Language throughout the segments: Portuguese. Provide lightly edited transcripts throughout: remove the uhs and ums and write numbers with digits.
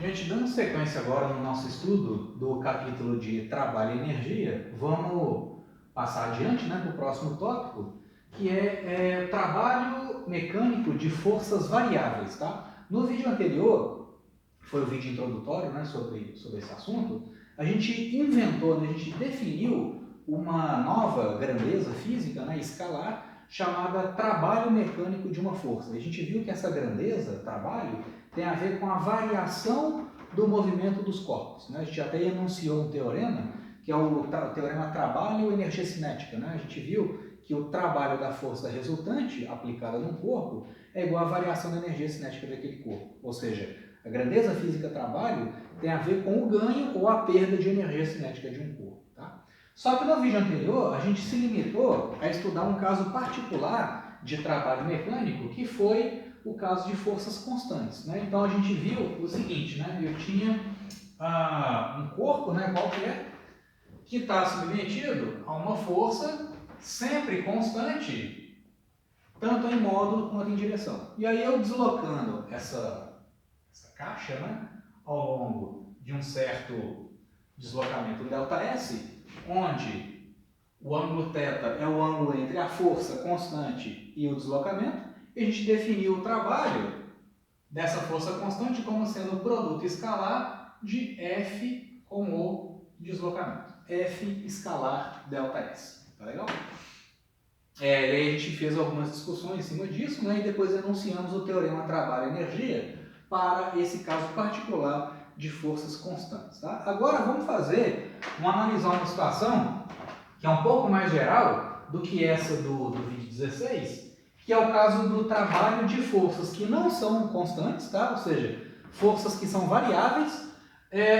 Gente, dando sequência agora no nosso estudo do capítulo de trabalho e energia, vamos passar adiante, para o próximo tópico, que é trabalho mecânico de forças variáveis. Tá? No vídeo anterior, foi o vídeo introdutório, sobre esse assunto, a gente inventou, a gente definiu uma nova grandeza física, escalar, chamada trabalho mecânico de uma força. A gente viu que essa grandeza, trabalho, tem a ver com a variação do movimento dos corpos. A gente até enunciou um teorema, que é o teorema trabalho-energia cinética. A gente viu que o trabalho da força resultante aplicada no corpo é igual à variação da energia cinética daquele corpo. Ou seja, a grandeza física trabalho tem a ver com o ganho ou a perda de energia cinética de um corpo. Tá? Só que no vídeo anterior, a gente se limitou a estudar um caso particular de trabalho mecânico, que foi o caso de forças constantes. Então a gente viu o seguinte, eu tinha um corpo qualquer que está submetido a uma força sempre constante, tanto em módulo quanto em direção. E aí eu deslocando essa caixa ao longo de um certo deslocamento ΔS, onde o ângulo θ é o ângulo entre a força constante e o deslocamento, e a gente definiu o trabalho dessa força constante como sendo o produto escalar de F com o deslocamento. F escalar ΔS. Tá legal? E aí a gente fez algumas discussões em cima disso, e depois enunciamos o teorema trabalho-energia para esse caso particular de forças constantes. Tá? Agora vamos analisar uma situação que é um pouco mais geral do que essa do vídeo 16, que é o caso do trabalho de forças que não são constantes, tá? Ou seja, forças que são variáveis,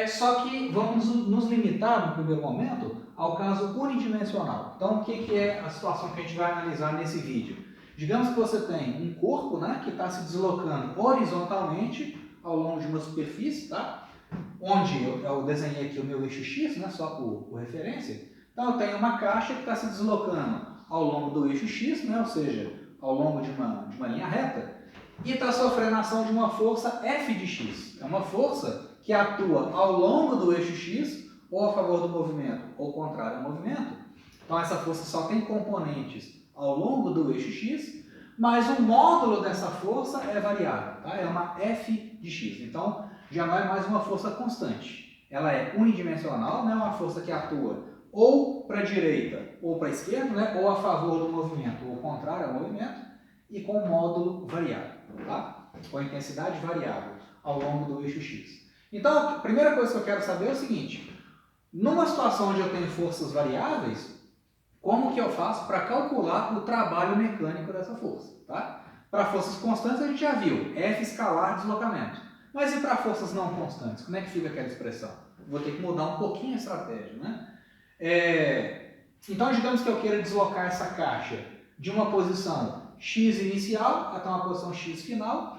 só que vamos nos limitar, no primeiro momento, ao caso unidimensional. Então, o que é a situação que a gente vai analisar nesse vídeo? Digamos que você tem um corpo que está se deslocando horizontalmente ao longo de uma superfície, tá? Onde eu desenhei aqui o meu eixo X, só por referência. Então, eu tenho uma caixa que está se deslocando ao longo do eixo X, ou seja, ao longo de uma linha reta, e está sofrendo a ação de uma força F de X. É uma força que atua ao longo do eixo X, ou a favor do movimento, ou contrário ao movimento. Então, essa força só tem componentes ao longo do eixo X, mas o módulo dessa força é variável, tá? É uma F de X. Então, já não é mais uma força constante. Ela é unidimensional, é uma força que atua ou para a direita ou para a esquerda, ou a favor do movimento ou contrário ao movimento, e com módulo variável, tá? Com intensidade variável ao longo do eixo X. Então, a primeira coisa que eu quero saber é o seguinte: numa situação onde eu tenho forças variáveis, como que eu faço para calcular o trabalho mecânico dessa força? Tá? Para forças constantes a gente já viu, F escalar deslocamento. Mas e para forças não constantes? Como é que fica aquela expressão? Vou ter que mudar um pouquinho a estratégia, Então, digamos que eu queira deslocar essa caixa de uma posição X inicial até uma posição X final,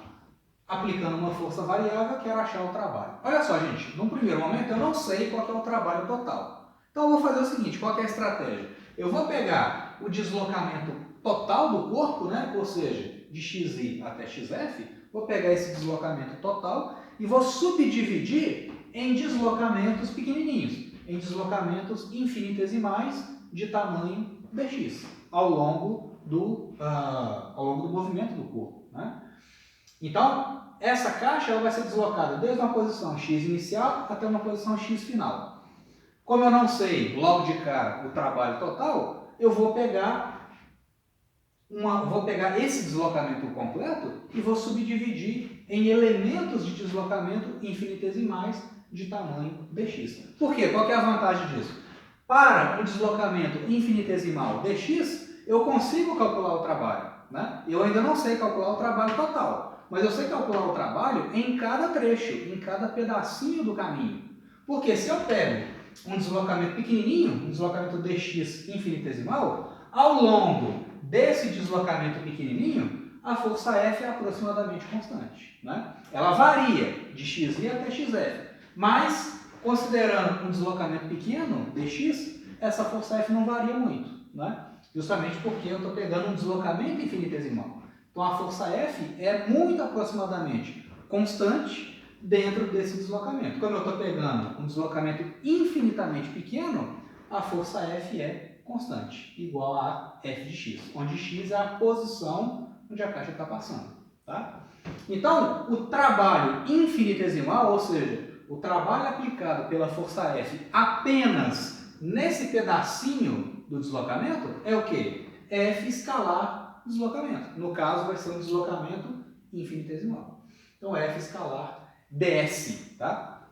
aplicando uma força variável, quero achar o trabalho. Olha só, gente, num primeiro momento eu não sei qual é o trabalho total. Então eu vou fazer o seguinte, qual é a estratégia? Eu vou pegar o deslocamento total do corpo, ou seja, de XI até XF, vou pegar esse deslocamento total e vou subdividir em deslocamentos pequenininhos, em deslocamentos infinitesimais de tamanho dx, ao longo do movimento do corpo. Então, essa caixa ela vai ser deslocada desde uma posição x inicial até uma posição x final. Como eu não sei logo de cara o trabalho total, eu vou pegar esse deslocamento completo e vou subdividir em elementos de deslocamento infinitesimais de tamanho dx. Por quê? Qual que é a vantagem disso? Para o deslocamento infinitesimal dx, eu consigo calcular o trabalho. Eu ainda não sei calcular o trabalho total, mas eu sei calcular o trabalho em cada trecho, em cada pedacinho do caminho. Porque se eu pego um deslocamento pequenininho, um deslocamento dx infinitesimal, ao longo desse deslocamento pequenininho, a força F é aproximadamente constante. Ela varia de xi até xf, mas considerando um deslocamento pequeno, dx, essa força F não varia muito. Justamente porque eu estou pegando um deslocamento infinitesimal. Então a força F é muito aproximadamente constante dentro desse deslocamento. Como eu estou pegando um deslocamento infinitamente pequeno, a força F é constante, igual a F de x, onde x é a posição onde a caixa está passando. Tá? Então, o trabalho infinitesimal, ou seja, o trabalho aplicado pela força F apenas nesse pedacinho do deslocamento é o quê? F escalar deslocamento. No caso, vai ser um deslocamento infinitesimal. Então, F escalar ds. Tá?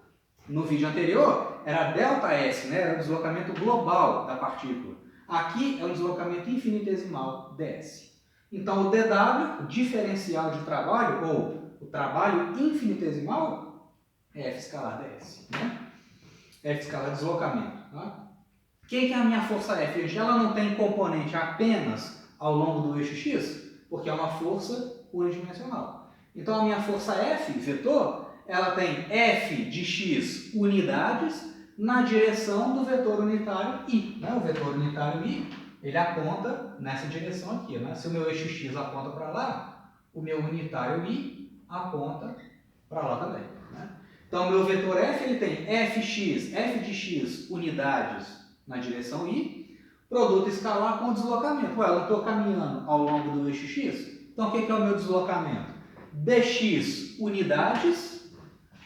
No vídeo anterior, era ΔS, né? Era o deslocamento global da partícula. Aqui é um deslocamento infinitesimal ds. Então, o dW, o diferencial de trabalho, ou o trabalho infinitesimal, é F escalar ds. Né? F escalar deslocamento. Tá? O que é a minha força F? Gente, ela não tem componente apenas ao longo do eixo x, porque é uma força unidimensional. Então, a minha força F, vetor, ela tem F de x unidades na direção do vetor unitário I. Né? O vetor unitário I, ele aponta nessa direção aqui. Né? Se o meu eixo x aponta para lá, o meu unitário I aponta para lá também. Né? Então, o meu vetor F ele tem Fx, F de x unidades na direção I, produto escalar com deslocamento. Ué, eu estou caminhando ao longo do eixo x, então o que é o meu deslocamento? Dx unidades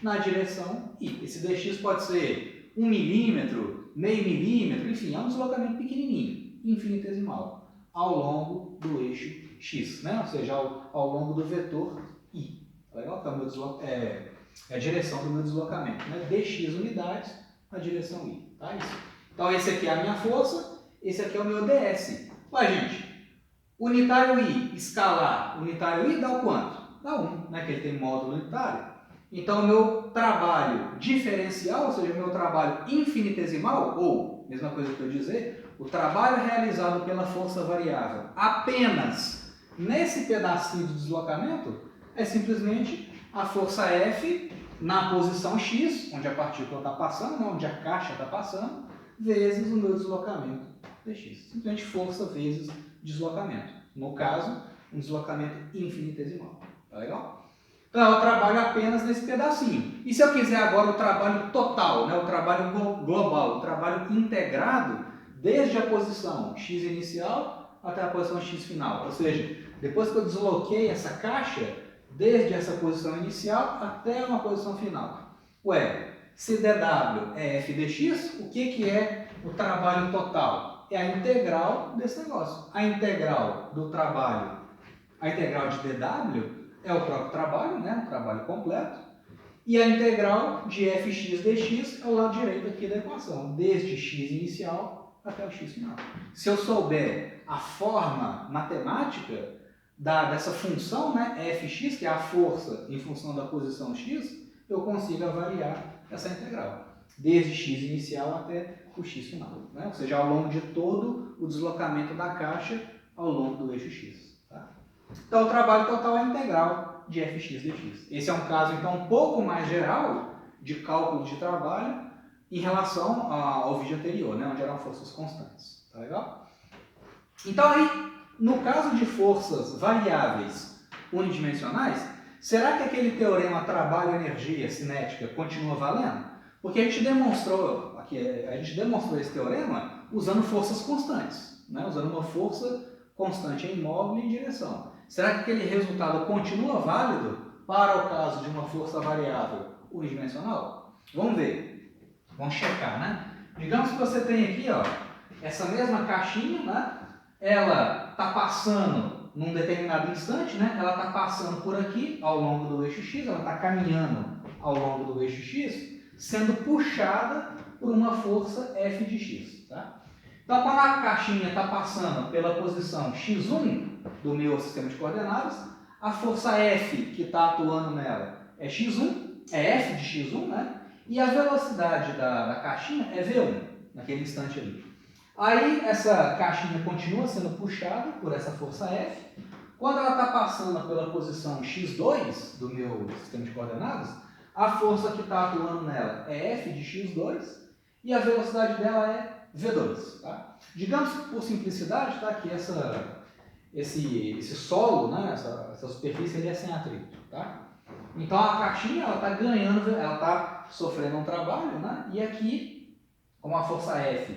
na direção I. Esse dx pode ser 1 milímetro, meio milímetro, enfim, é um deslocamento pequenininho, infinitesimal, ao longo do eixo x, né? Ou seja, ao longo do vetor I. Legal? Então, é a direção do meu deslocamento, né? Dx unidades na direção I. Tá? Isso. Então, esse aqui é a minha força, esse aqui é o meu ds. Ué, gente, unitário I escalar, unitário I dá o quanto? Dá 1, né? Que ele tem módulo unitário. Então, o meu trabalho diferencial, ou seja, o meu trabalho infinitesimal, ou, mesma coisa que eu dizer, o trabalho realizado pela força variável apenas nesse pedacinho de deslocamento é simplesmente a força F na posição x, onde a partícula está passando, né, onde a caixa está passando, vezes o meu deslocamento dx. Simplesmente força vezes deslocamento. No caso, um deslocamento infinitesimal. Tá legal? Então, eu trabalho apenas nesse pedacinho. E se eu quiser agora o trabalho total, né, o trabalho global, o trabalho integrado, desde a posição x inicial até a posição x final. Ou seja, depois que eu desloquei essa caixa, desde essa posição inicial até uma posição final. Ué, se dW é f dx, o que é o trabalho total? É a integral desse negócio. A integral do trabalho, a integral de dW, é o próprio trabalho, né? O trabalho completo. E a integral de fx dx é o lado direito aqui da equação, desde x inicial até o x final. Se eu souber a forma matemática dessa função, né, fx, que é a força em função da posição x, eu consigo avaliar essa integral, desde x inicial até o x final. Né? Ou seja, ao longo de todo o deslocamento da caixa ao longo do eixo x. Tá? Então, o trabalho total é a integral de fx dx. Esse é um caso, então, um pouco mais geral de cálculo de trabalho em relação ao vídeo anterior, né, onde eram forças constantes. Tá legal? Então, aí, no caso de forças variáveis unidimensionais, será que aquele teorema trabalho-energia cinética continua valendo? Porque a gente demonstrou esse teorema usando forças constantes, né, usando uma força constante em móvel e em direção. Será que aquele resultado continua válido para o caso de uma força variável unidimensional? Vamos ver. Vamos checar, né? Digamos que você tem aqui, ó, essa mesma caixinha, né? Ela está passando num determinado instante, né? Ela está passando por aqui ao longo do eixo x, ela está caminhando ao longo do eixo x, sendo puxada por uma força F de x, tá? Então, quando a caixinha está passando pela posição x1 do meu sistema de coordenadas, a força F que está atuando nela é x1, é F de x1, né? E a velocidade da caixinha é v1, naquele instante ali. Aí, essa caixinha continua sendo puxada por essa força F. Quando ela está passando pela posição x2 do meu sistema de coordenadas, a força que está atuando nela é F de x2 e a velocidade dela é v2. Tá? Digamos, por simplicidade, tá, que esse solo, né, essa superfície ele é sem atrito, tá? Então a caixinha ela está ganhando, ela está sofrendo um trabalho, né? E aqui, como a força F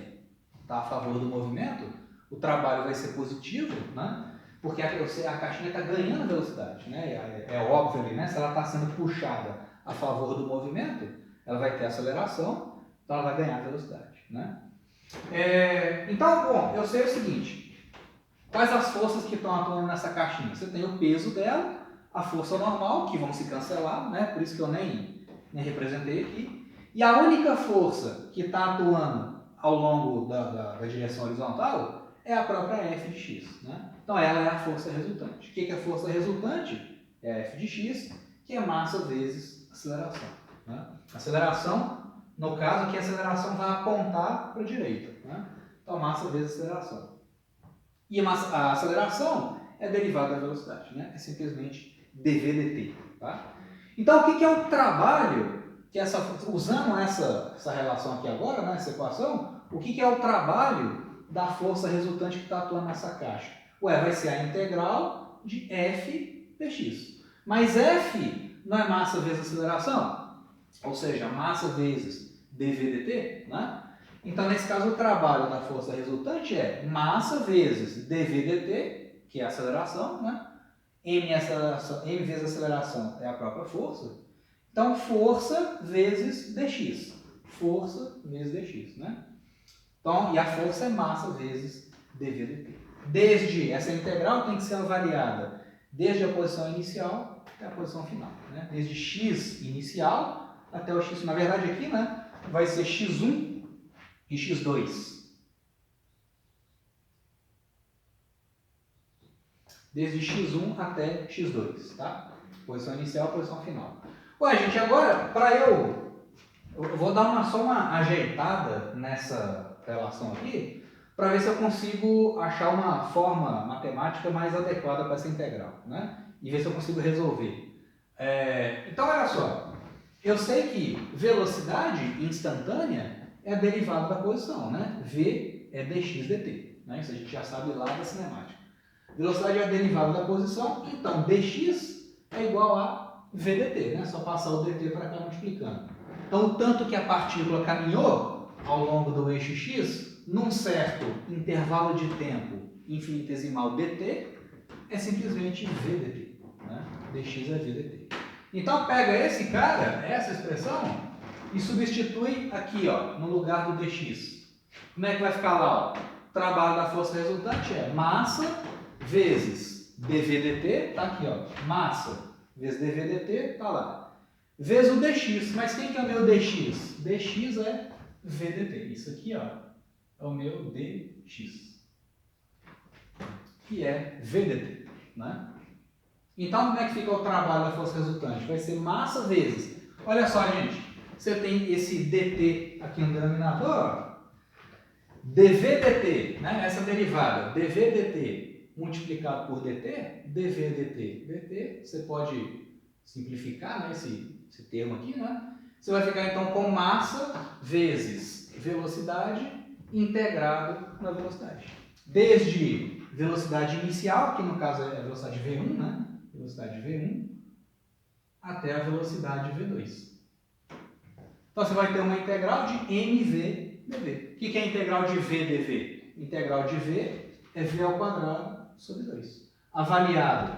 está a favor do movimento, o trabalho vai ser positivo, né? Porque a caixinha está ganhando velocidade, né? É óbvio ali, né? Se ela está sendo puxada a favor do movimento, ela vai ter aceleração, então ela vai ganhar velocidade, né? Então, bom, eu sei o seguinte: quais as forças que estão atuando nessa caixinha? Você tem o peso dela, a força normal, que vão se cancelar, né? Por isso que eu nem representei aqui. E a única força que está atuando ao longo da direção horizontal é a própria F de x, né? Então ela é a força resultante. O que é a força resultante? É a F de x, que é massa vezes aceleração, né? Aceleração, no caso aqui a aceleração vai apontar para a direita, né? Então massa vezes aceleração. E a aceleração é derivada da velocidade, né? É simplesmente dv dt, tá? Então o que é o trabalho que usando essa relação aqui agora, né, essa equação, o que é o trabalho da força resultante que está atuando nessa caixa? Vai ser a integral de f dx. Mas f não é massa vezes aceleração? Ou seja, massa vezes dv dt, né? Então, nesse caso, o trabalho da força resultante é massa vezes dv dt, que é a aceleração, né? M vezes aceleração é a própria força. Então, força vezes dx. Força vezes dx, né? Então, e a força é massa vezes dv dt. Desde essa integral tem que ser avaliada desde a posição inicial até a posição final, né? Desde x inicial até o x. Na verdade, aqui, né, vai ser x1 e x2. Desde x1 até x2, tá? Posição inicial, posição final. Gente, agora, para eu vou dar só uma ajeitada nessa relação aqui, para ver se eu consigo achar uma forma matemática mais adequada para essa integral, né? E ver se eu consigo resolver. Então, olha só. Eu sei que velocidade instantânea é a derivada da posição, né? V é dx dt, né? Isso a gente já sabe lá da cinemática. Velocidade é a derivada da posição, então dx é igual a v dt, né? Só passar o dt para cá multiplicando. Então, o tanto que a partícula caminhou ao longo do eixo x, num certo intervalo de tempo infinitesimal dt, é simplesmente v dt, né? Dx é v dt. Então, pega esse cara, essa expressão, e substitui aqui, ó, no lugar do dx. Como é que vai ficar lá? Ó? O trabalho da força resultante é massa vezes dv dt, tá aqui, ó, massa vezes dv dt, tá lá. Vezes o dx, mas quem que é o meu dx? Dx é v dt, isso aqui, ó, é o meu dx, que é v dt, né? Então, como é que fica o trabalho da força resultante? Vai ser massa vezes, olha só, gente, você tem esse dt aqui no denominador, ó, dv dt, né? Essa derivada, dv dt multiplicado por dt, dv dt, dt, você pode simplificar, né, esse termo aqui, né? Você vai ficar então com massa vezes velocidade integrado na velocidade. Desde velocidade inicial, que no caso é a velocidade v1, né? Velocidade v1, até a velocidade v2. Então você vai ter uma integral de mv dv. O que é a integral de v dv? Integral de v é v ao quadrado sobre 2. Avaliado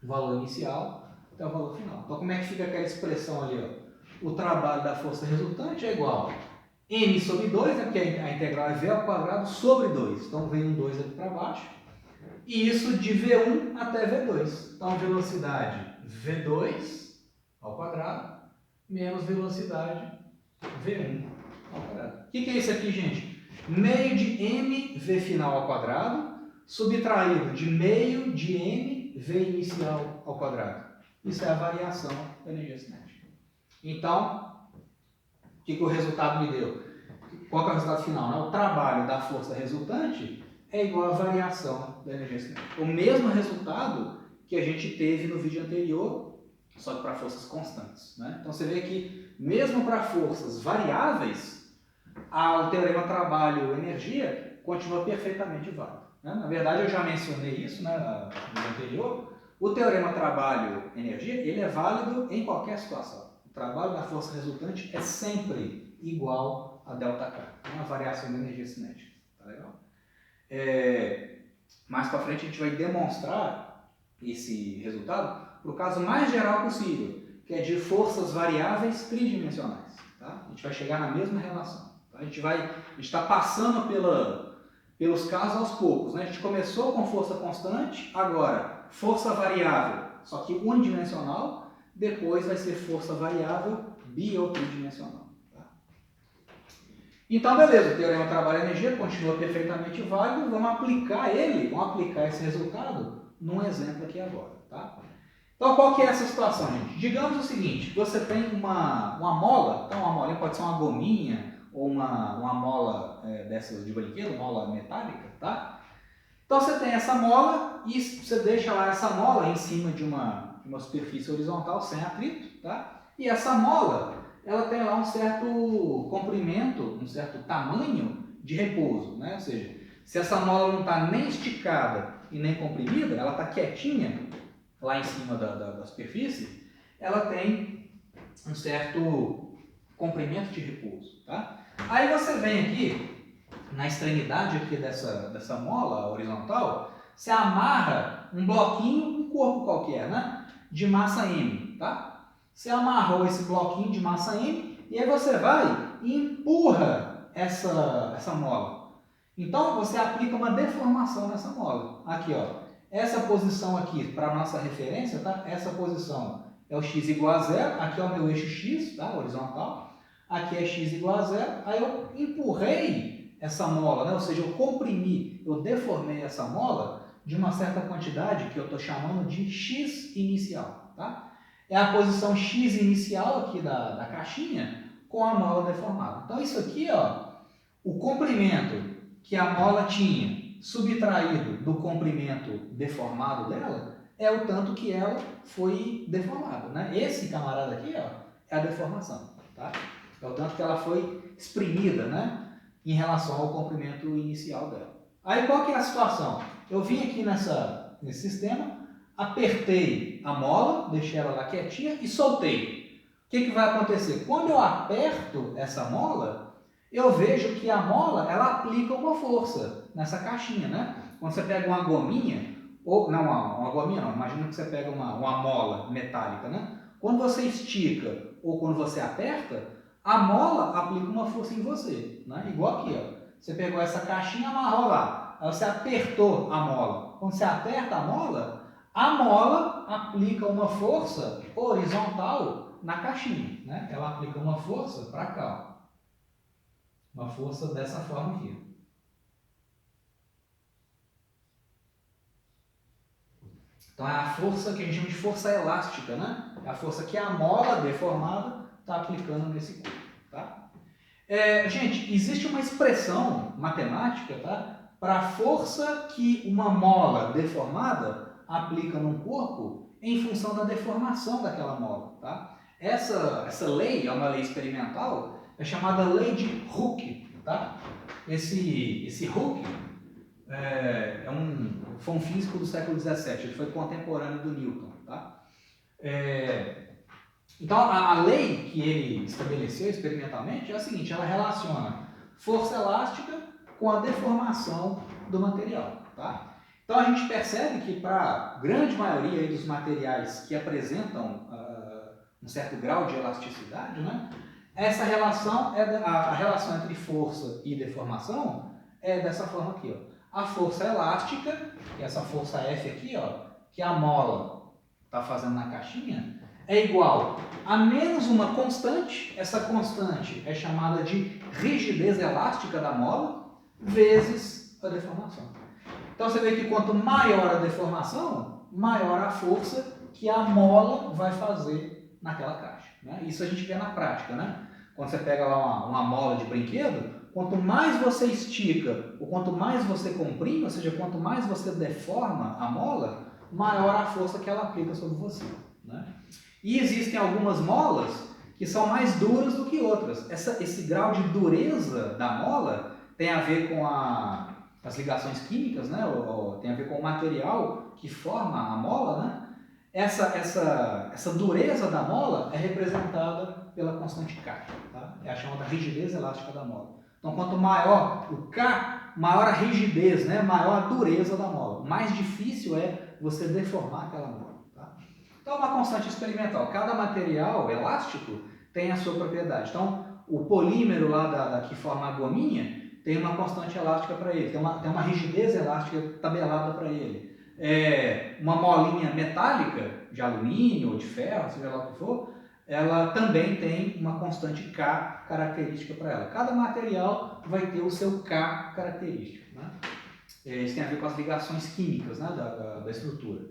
o valor inicial até o valor final. Então, como é que fica aquela expressão ali? Ó? O trabalho da força resultante é igual a m sobre 2, né, porque a integral é v ao quadrado sobre 2. Então, vem um 2 aqui para baixo. E isso de v1 até v2. Então, velocidade v2 ao quadrado menos velocidade v1 ao quadrado. O que é isso aqui, gente? Meio de mv final ao quadrado subtraído de meio de mv inicial ao quadrado. Isso é a variação da energia cinética. Então, o que o resultado me deu? Qual é o resultado final? Né? O trabalho da força resultante é igual à variação da energia cinética. O mesmo resultado que a gente teve no vídeo anterior, só que para forças constantes. Né? Então, você vê que, mesmo para forças variáveis, o teorema trabalho-energia continua perfeitamente válido. né? Na verdade, eu já mencionei isso, né, no vídeo anterior. O teorema trabalho-energia ele é válido em qualquer situação. O trabalho da força resultante é sempre igual a ΔK, uma variação da energia cinética. Tá legal? Mais para frente a gente vai demonstrar esse resultado para o caso mais geral possível, que é de forças variáveis tridimensionais. Tá? A gente vai chegar na mesma relação. Tá? A gente está passando pelos casos aos poucos. Né? A gente começou com força constante, agora força variável, só que unidimensional, depois vai ser força variável bi- ou tridimensional. Tá? Então, beleza, o teorema trabalho-energia continua perfeitamente válido, vamos aplicar esse resultado num exemplo aqui agora. Tá? Então, qual que é essa situação, gente? Digamos o seguinte, você tem uma mola, então uma molinha pode ser uma gominha ou uma mola dessas de brinquedo, mola metálica, tá? Então você tem essa mola e você deixa lá essa mola em cima de uma superfície horizontal sem atrito, tá? E essa mola, ela tem lá um certo comprimento, um certo tamanho de repouso, né? Ou seja, se essa mola não está nem esticada e nem comprimida, ela está quietinha lá em cima da superfície, ela tem um certo comprimento de repouso, tá? Aí você vem aqui na extremidade aqui dessa mola horizontal, você amarra um bloquinho, um corpo qualquer, né? De massa M, tá? Você amarrou esse bloquinho de massa M e aí você vai e empurra essa mola. Então você aplica uma deformação nessa mola. Aqui, ó. Essa posição aqui, para nossa referência, tá? Essa posição é o x igual a zero, aqui é o meu eixo x, tá? Horizontal. Aqui é x igual a zero, aí eu empurrei essa mola, né? Ou seja, eu comprimi, eu deformei essa mola de uma certa quantidade que eu estou chamando de x inicial. Tá? É a posição x inicial aqui da caixinha com a mola deformada. Então isso aqui, ó, o comprimento que a mola tinha subtraído do comprimento deformado dela é o tanto que ela foi deformada. Né? Esse camarada aqui, ó, é a deformação. Tá? É o tanto que ela foi exprimida, né? Em relação ao comprimento inicial dela. Aí qual que é a situação? Eu vim aqui nesse sistema, apertei a mola, deixei ela lá quietinha e soltei. O que vai acontecer? Quando eu aperto essa mola, eu vejo que a mola ela aplica uma força nessa caixinha, né? Quando você pega uma gominha, ou não, uma gominha não, imagina que você pega uma mola metálica, né? Quando você estica ou quando você aperta, a mola aplica uma força em você, né? Igual aqui, ó. Você pegou essa caixinha e amarrou lá. Aí você apertou a mola. Quando você aperta a mola aplica uma força horizontal na caixinha, né? Ela aplica uma força para cá, ó. Uma força dessa forma aqui. Então é a força que a gente chama de força elástica, né? É a força que a mola deformada está aplicando nesse corpo, tá? Gente, existe uma expressão matemática, tá? Para a força que uma mola deformada aplica num corpo em função da deformação daquela mola. Tá? Essa lei é uma lei experimental, é chamada lei de Hooke. Tá? Esse Hooke foi um físico do século XVII, ele foi contemporâneo do Newton. Tá? Então, a lei que ele estabeleceu experimentalmente é a seguinte, ela relaciona força elástica com a deformação do material. Tá? Então, a gente percebe que para a grande maioria aí dos materiais que apresentam um certo grau de elasticidade, né, essa relação, a relação entre força e deformação é dessa forma aqui. Ó. A força elástica, que é essa força F aqui, ó, que a mola está fazendo na caixinha, é igual a menos uma constante, essa constante é chamada de rigidez elástica da mola, vezes a deformação. Então você vê que quanto maior a deformação, maior a força que a mola vai fazer naquela caixa. Né? Isso a gente vê na prática. Né? Quando você pega lá uma mola de brinquedo, quanto mais você estica, ou quanto mais você comprime, ou seja, quanto mais você deforma a mola, maior a força que ela aplica sobre você. Né? E existem algumas molas que são mais duras do que outras. Esse grau de dureza da mola tem a ver com a as ligações químicas, né? Tem a ver com o material que forma a mola, né? Essa dureza da mola é representada pela constante K, tá? É a chamada rigidez elástica da mola. Então, quanto maior o K, maior a rigidez, né? Maior a dureza da mola. Mais difícil é você deformar aquela mola, tá? Então, é uma constante experimental. Cada material elástico tem a sua propriedade. Então, o polímero lá que forma a gominha tem uma constante elástica para ele, tem uma rigidez elástica tabelada para ele. Uma molinha metálica, de alumínio ou de ferro, seja lá o que for, ela também tem uma constante K característica para ela. Cada material vai ter o seu K característico, né? Isso tem a ver com as ligações químicas, né, da estrutura.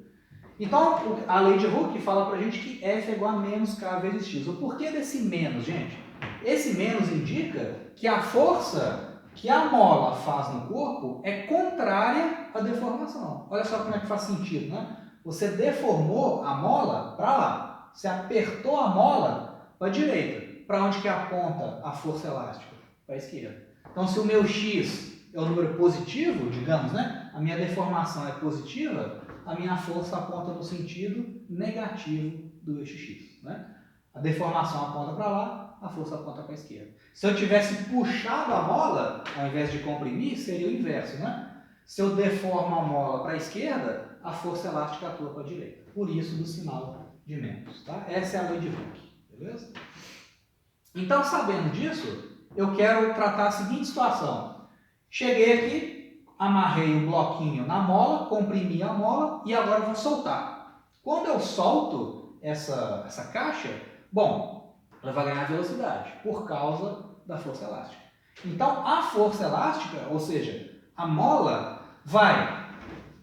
Então, a lei de Hooke fala para a gente que F é igual a menos K vezes X. O porquê desse menos, gente? Esse menos indica que a força que a mola faz no corpo é contrária à deformação. Olha só como é que faz sentido, né? Você deformou a mola para lá. Você apertou a mola para a direita. Para onde que aponta a força elástica? Para a esquerda. Então, se o meu X é o número positivo, digamos, né? A minha deformação é positiva, a minha força aponta no sentido negativo do eixo X, né? A deformação aponta para lá, a força aponta para a esquerda. Se eu tivesse puxado a mola, ao invés de comprimir, seria o inverso, né? Se eu deformo a mola para a esquerda, a força elástica atua para a direita. Por isso, do sinal de menos, tá? Essa é a lei de Hooke, beleza? Então, sabendo disso, eu quero tratar a seguinte situação. Cheguei aqui, amarrei um bloquinho na mola, comprimi a mola e agora vou soltar. Quando eu solto essa caixa, bom, ela vai ganhar velocidade por causa da força elástica. Então, a força elástica, ou seja, a mola vai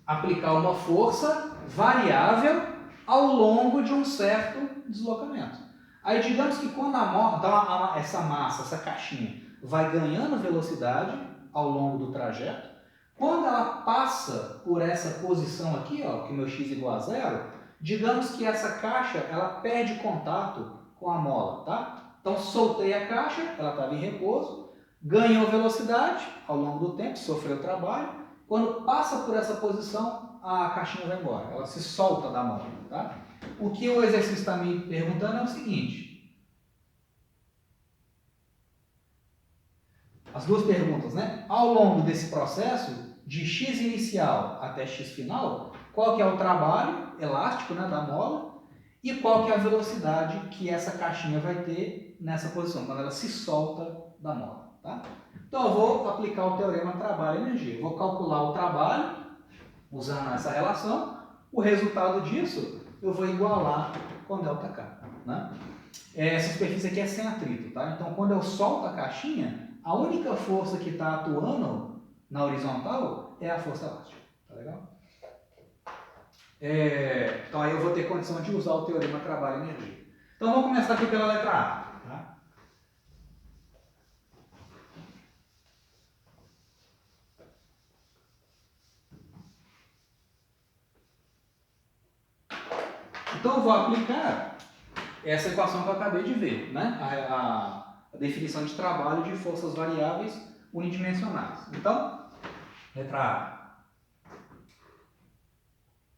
aplicar uma força variável ao longo de um certo deslocamento. Aí, digamos que quando a mola, então essa massa, essa caixinha, vai ganhando velocidade ao longo do trajeto, quando ela passa por essa posição aqui, ó, que meu x é igual a zero, digamos que essa caixa ela perde contato com a mola, tá? Então soltei a caixa, ela estava em repouso, ganhou velocidade ao longo do tempo, sofreu trabalho. Quando passa por essa posição, a caixinha vai embora, ela se solta da mola, tá? O que o exercício está me perguntando é o seguinte. As duas perguntas, né? Ao longo desse processo, de x inicial até x final, qual que é o trabalho elástico, né, da mola e qual que é a velocidade que essa caixinha vai ter nessa posição, quando ela se solta da mola, tá? Então, eu vou aplicar o teorema trabalho-energia. Vou calcular o trabalho usando essa relação. O resultado disso, eu vou igualar com ΔK, né? Essa superfície aqui é sem atrito, tá? Então, quando eu solto a caixinha, a única força que está atuando na horizontal é a força elástica. Tá legal? Então, aí eu vou ter condição de usar o teorema trabalho-energia. Então, vamos começar aqui pela letra A. Tá? Então, eu vou aplicar essa equação que eu acabei de ver, né? A definição de trabalho de forças variáveis unidimensionais. Então, letra A.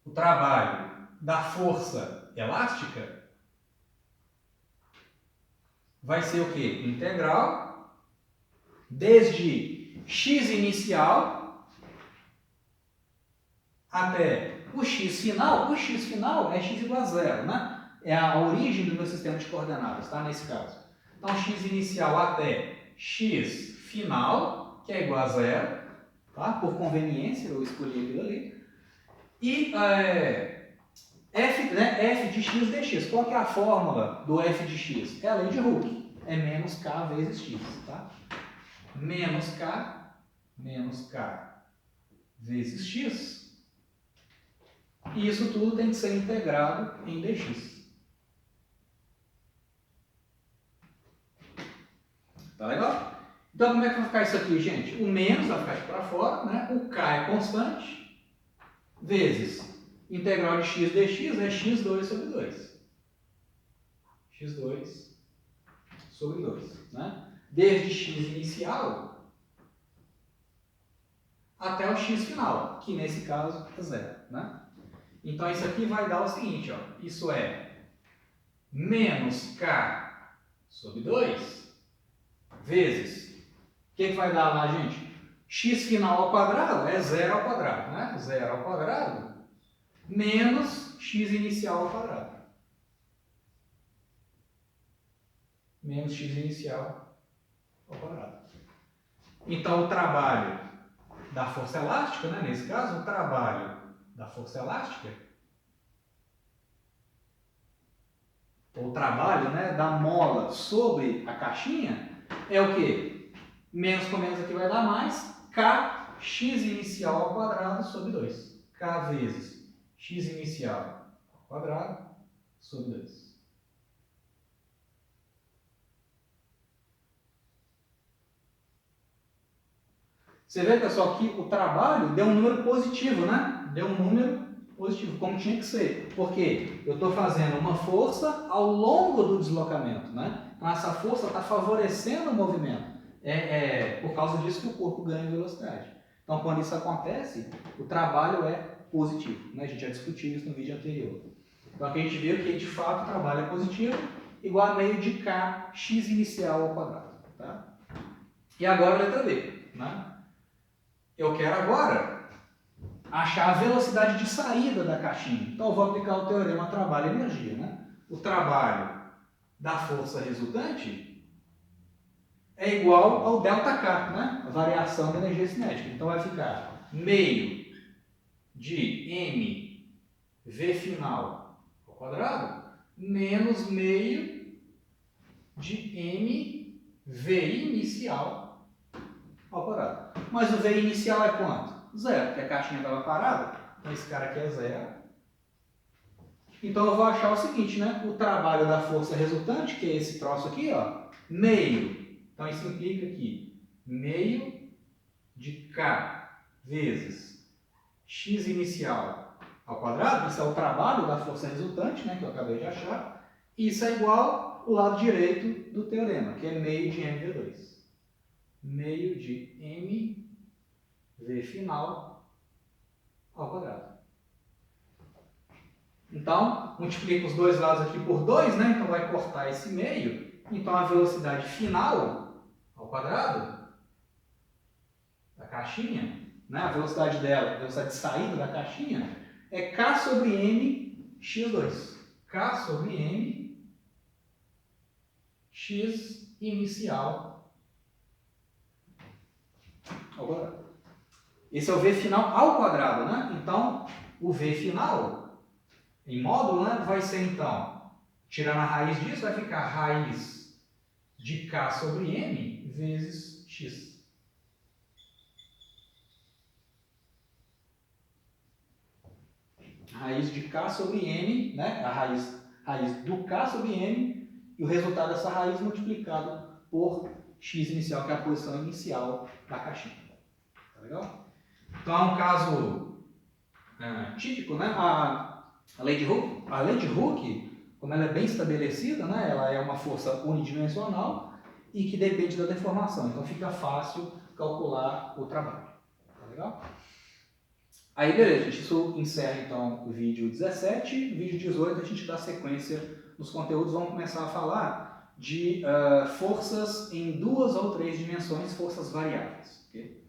O trabalho da força elástica vai ser o quê? Integral desde x inicial até o x final. O x final é x igual a zero, né? É a origem do meu sistema de coordenadas, tá? Nesse caso. Então, x inicial até x final, que é igual a zero, tá? Por conveniência, eu escolhi aquilo ali. E f de x dx. Qual que é a fórmula do f de x? É a lei de Hooke. É menos k vezes x, tá? Menos k vezes x. E isso tudo tem que ser integrado em dx. Tá legal? Então, como é que vai ficar isso aqui, gente? O menos vai ficar aqui para fora, né? O k é constante, vezes integral de x dx é x2 sobre 2. x2 sobre 2, né? Desde x inicial até o x final, que nesse caso é 0. Né? Então isso aqui vai dar o seguinte, ó, isso é menos k sobre 2 vezes, o que vai dar lá, gente? X final ao quadrado é 0 ao quadrado, né? 0 ao quadrado menos x inicial ao quadrado. Menos x inicial ao quadrado. Então, o trabalho da força elástica, né? Nesse caso, o trabalho da força elástica, o trabalho, né, da mola sobre a caixinha, é o quê? Menos com menos aqui vai dar mais, k x inicial ao quadrado sobre 2. K vezes x inicial ao quadrado sobre 2. Você vê, pessoal, que o trabalho deu um número positivo, né? Deu um número positivo, como tinha que ser. Porque eu estou fazendo uma força ao longo do deslocamento, né? Então, essa força está favorecendo o movimento. É por causa disso que o corpo ganha velocidade. Então, quando isso acontece, o trabalho é positivo. Né? A gente já discutiu isso no vídeo anterior. Então, aqui a gente viu que, de fato, o trabalho é positivo, igual a meio de k x inicial ao quadrado. Tá? E agora a letra B. Né? Eu quero agora achar a velocidade de saída da caixinha. Então, eu vou aplicar o teorema trabalho-energia. Né? O trabalho da força resultante é igual ao ΔK, né? A variação da energia cinética. Então, vai ficar meio de mv final ao quadrado menos meio de mv inicial ao quadrado. Mas o v inicial é quanto? 0, porque a caixinha estava parada. Então, esse cara aqui é 0. Então, eu vou achar o seguinte, né? O trabalho da força resultante, que é esse troço aqui, ó, meio. Então, isso implica aqui, meio de k vezes x inicial ao quadrado. Isso é o trabalho da força resultante, né? Que eu acabei de achar. Isso é igual ao lado direito do teorema, que é meio de mv2. Meio de mv final ao quadrado. Então, multiplica os dois lados aqui por 2, né? Então vai cortar esse meio. Então a velocidade final ao quadrado da caixinha, né? A velocidade dela, a velocidade de saída da caixinha, é k sobre m x2. K sobre m x inicial ao quadrado. Esse é o v final ao quadrado, né? Então, o v final em módulo, né, vai ser então, tirando a raiz disso, vai ficar raiz de k sobre m vezes x. Raiz de k sobre m, né, a raiz do k sobre m, e o resultado dessa raiz multiplicado por x inicial, que é a posição inicial da caixinha. Tá legal? Então é um caso típico, né? A lei de Hooke, como ela é bem estabelecida, né, ela é uma força unidimensional e que depende da deformação. Então fica fácil calcular o trabalho. Tá legal? Aí beleza, gente, isso encerra então o vídeo 17. No vídeo 18 a gente dá sequência nos conteúdos. Vamos começar a falar de forças em 2 ou 3 dimensões, forças variáveis. Okay?